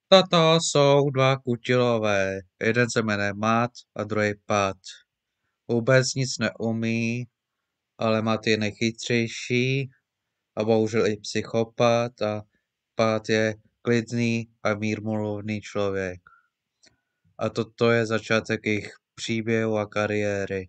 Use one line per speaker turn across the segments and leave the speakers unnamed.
Toto jsou dva kutilové. Jeden se jmenuje Mat a druhý Pat. Vůbec nic neumí, ale Mat je nejchytřejší a bohužel i psychopat a Pat je klidný a mírmluvený člověk. A toto je začátek jejich příběhu a kariéry.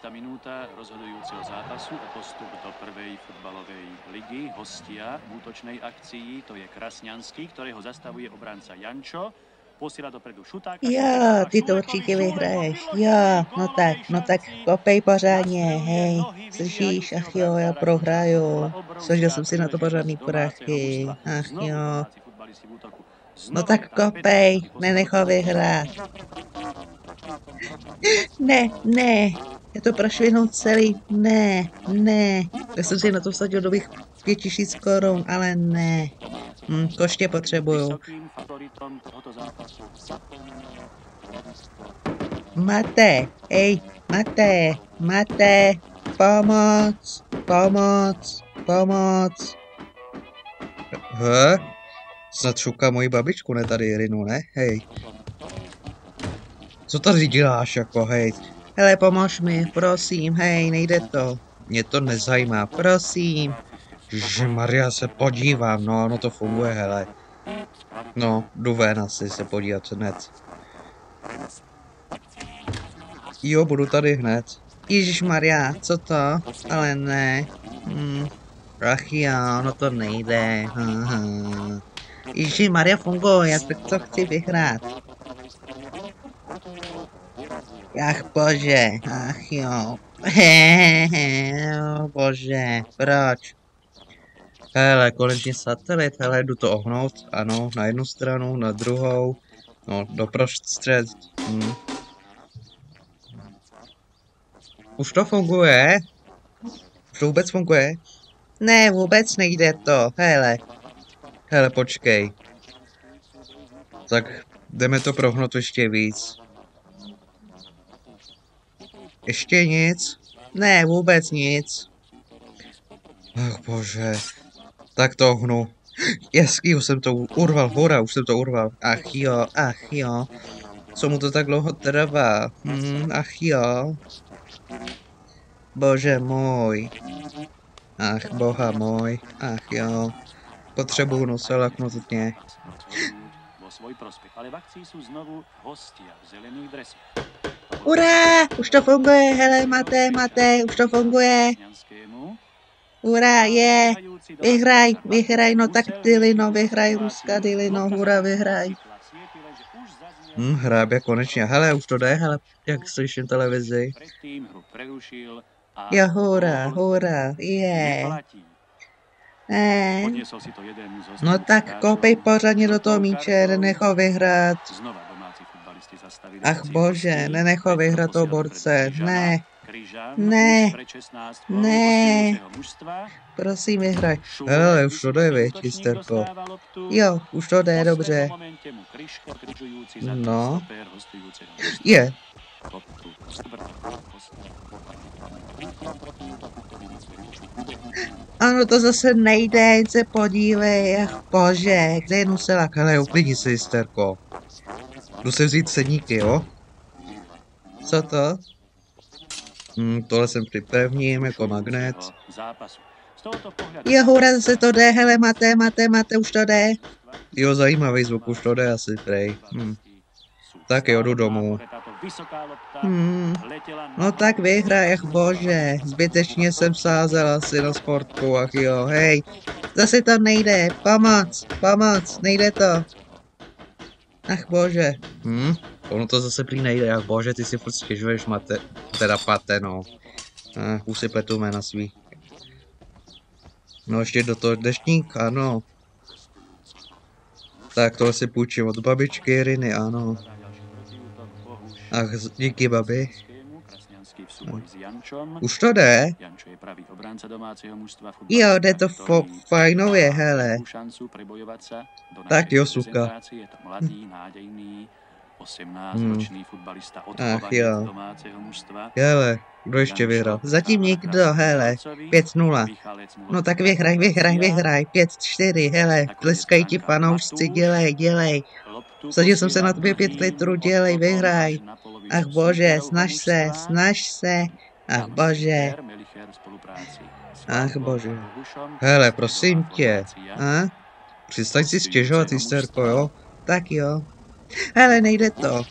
Minuta rozhodujúceho zápasu o postup do prvej futbalovej ligy. Hostia v útočnej akcii, to je Krasňanský, ktorého zastavuje obranca Jančo. Posílá dopredu Šutáka.
Jo, ty to určitě vyhraješ. Jo, no tak kopej pořádně, hej. Slyšíš, ach jo, já prohraju. Složil jsem si na to pořádný prachy, ach jo. No tak kopej, nenech ho vyhrát. Ne, já to prašvihnu celý, ne. Já jsem si na to vsadil do 5000 korun, ale ne. Koště potřebuju. Mate, pomoc.
Snad šuká moji babičku, ne tady Irinu, ne? Hej. Co tady děláš, jako, hej?
Hele, pomož mi, prosím, hej, nejde to.
Mě to nezajímá, prosím. Maria, se podívám, no, ono to funguje, hele. No, jdu ven asi se podívat hned. Jo, budu tady hned.
Ježišmarja, co to? Ale ne. Ach jo, no to nejde. Ježišmarja funguje, tak to chci vyhrát. Ach bože, ach jo. Bože, proč?
Hele, konečně satelit, hele, jdu to ohnout, ano, na jednu stranu, na druhou, no, doprostřed. Už to funguje? Už to vůbec funguje?
Ne, vůbec nejde to, hele.
Hele, počkej. Tak jdeme to prohnout ještě víc. Ještě nic?
Ne, vůbec nic.
Ach bože. Tak to hnu. Jasky, už jsem to urval, hora, už jsem to urval. Ach jo. Co mu to tak dlouho trvá? Ach jo. Bože můj. Ach, boha můj. Ach jo. Potřebuju nose laknutně.
Urá, už to funguje, hele, Mate, už to funguje. Urá, je, vyhraj, no tak Dylino, vyhraj, Ruska, Dylino, hurá, vyhraj.
Hrábě konečně, hele, už to jde, hele, jak slyším televizi.
Jo, hurá, je. No tak koupej pořádně do toho míče, nenech ho vyhrát. Ach bože, nenech ho vyhrát toho borce, ne. Prosím, vyhraj.
Hele, už to jde, viď, hysterko.
Jo, už to jde, dobře.
No. Je.
Ano, to zase nejde, jen se podívej, ach bože, kde je nuselák?
Hele, uklidni se, hysterko. Jdu se vzít sedníky, jo?
Co to?
Tohle jsem připevním jako magnet.
Jo, hurá, zase to jde, hele, Mate, už to jde.
Jo, zajímavý zvuk, už to jde asi, prej. Tak jo, jdu domů.
No tak vyhraj, ach bože, zbytečně jsem sázel asi na sportku, ach jo, hej. Zase to nejde, pomoc, nejde to. Ach bože.
Ono to zase prý nejde, ach bože, ty si furt stěžuješ, Pate, no. Už si pletu jména svý. No ještě do toho deštník, ano. Tak tohle si půjčím od babičky Iriny, ano. Ach, díky babi. Už to jde?
Jančo je pravý obránce domácího mužstva.
Jo, jde to fajnově, hele.
Tak jo, suka.
Je to mladý, nádějný, 18-ročný fotbalista
Ach jo.
domácího mužstva.
Hele, kdo ještě vyhrál?
Zatím nikdo, hele. 5-0. No tak vyhraj, 5-4, hele. Tleskají ti fanoušci, dělej. Vsadil jsem se na tobě 5 litrů, dělej, vyhraj. Ach bože, snaž se. Ach bože. Ach bože.
Hele, prosím tě.
A?
Přestaň si stěžovat, hysterko, jo?
Tak jo. Hele, nejde to.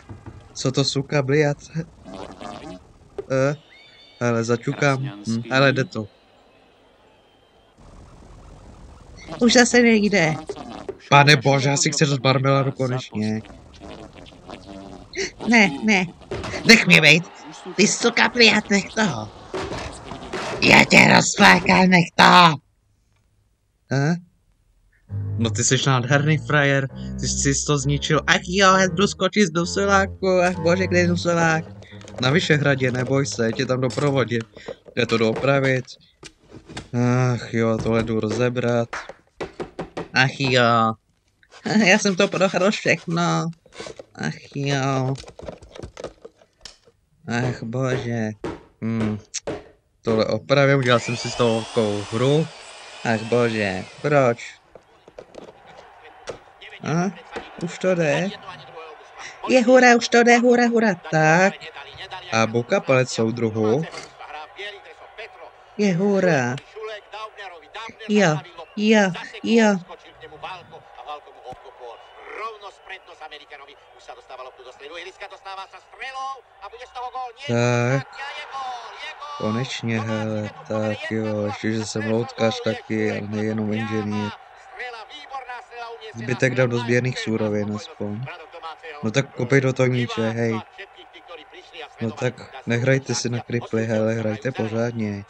Co to suka bliat? Hele, zaťukám. Hele, jde to.
Už zase nejde.
Pane bože, já si chci dost marmeládu konečně.
Ne. Nech mě bejt. Ty suka pliat, nech toho. Já tě rozflákal, nech to.
No ty jsi nádherný frajer, ty jsi to zničil. Ach jo, já jdu skočit z Dusiláku, ach bože, kde je Dusilák? Na Vyšehradě, neboj se, tě tam doprovodit. Já to jdu opravit. Ach jo, tohle jdu rozebrat.
Ach jo. Já jsem to prohrál všechno. Ach jo.
Ach bože. Tohle opravím, udělal jsem si z toho takovou hru.
Ach bože, proč? A? Už to jde? Je hurá, už to jde, hurá, tak.
A Buka palec soudruhu.
Je hurá. Jo.
Tak. Konečně, hele, tak jo, ještě, že jsem loutkař taky, ale nejenom inženýr. Zbytek dám do sběrných surovin aspoň. No tak kopej do toho míče, hej. No tak nehrajte si na kripli, hele, hrajte pořádně.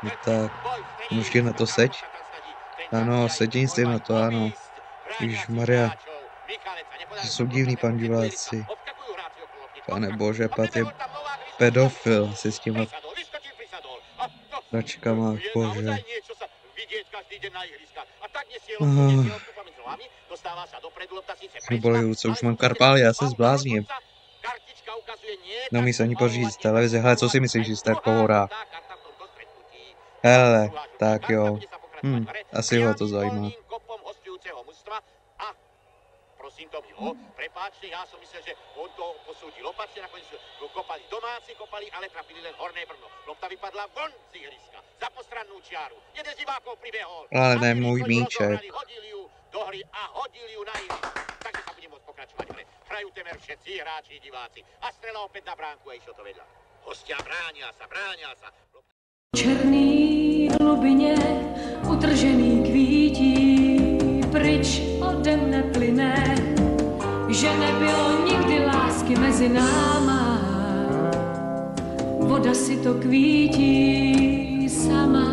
No tak, můžete na to seď? Ano, sedím si na to, ano. Ježišmarja, jsou divný pandiváci. Pane bože, Pat je pedofil si s těma pračkama, bože. Bolí ruce, už mám karpály, já se zblázním. Neumí se ani pořídit televize. Hele, co si myslíš, že jste pohora? Hele, tak jo. Asi ho to zajímá.
Prosím to ho, prepáčte, já jsem myslel, že on to posoudil opačně, nakonec kopali domácí, ale trafili len horné brno. Lopta vypadla von z ihriska, za postrannou čiaru. Jeden z divákov pribehol.
Ale ne můj míček.
Hodili ju do hry a hodili ju na ihrisko. Takže sa bude môcť pokračovať hre. Hrajú temer všetci hráči i diváci. A strela opäť na bránku a išlo to vedľa. Hostia bránia sa.
Černý hlubině utržený kvítí, pryč ode mne plyne, že nebylo nikdy lásky mezi náma. Voda si to kvítí sama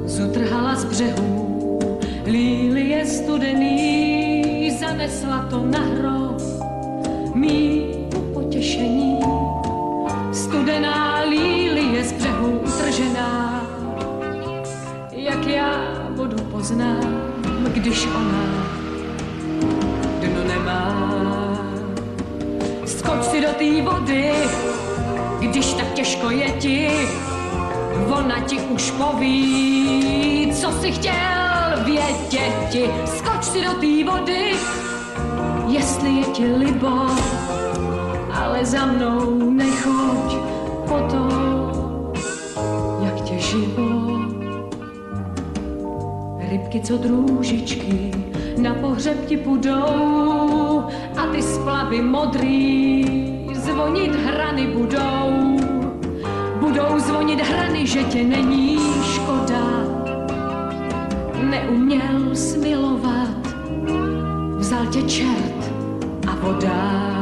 zutrhala z břehů, lílie studený, zanesla to na hrob mýmu potěšení. Studená lílie z břehů utržená, jak já vodu poznám, když ona dno nemá. Skoč si do té vody, když tak těžko je ti, ona ti už poví, co si chtěl věděti. Skoč si do té vody, jestli je ti libo, ale za mnou nechoď potom, jak tě život. Rybky, co drůžičky, na pohřeb ti půjdou a ty splavy modrý zvonit hrany budou. Budou zvonit hrany, že tě není škoda. Neuměl smilovat, vzal tě čert a voda.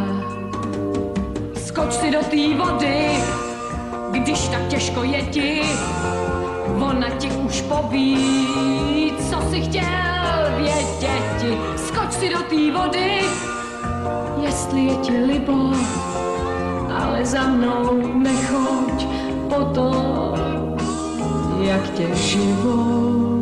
Skoč si do té vody, když tak těžko je ti, ona ti už poví, co si chtěl věděti. Skoč si do té vody, jestli je ti libo, ale za mnou nechoď potom, jak tě život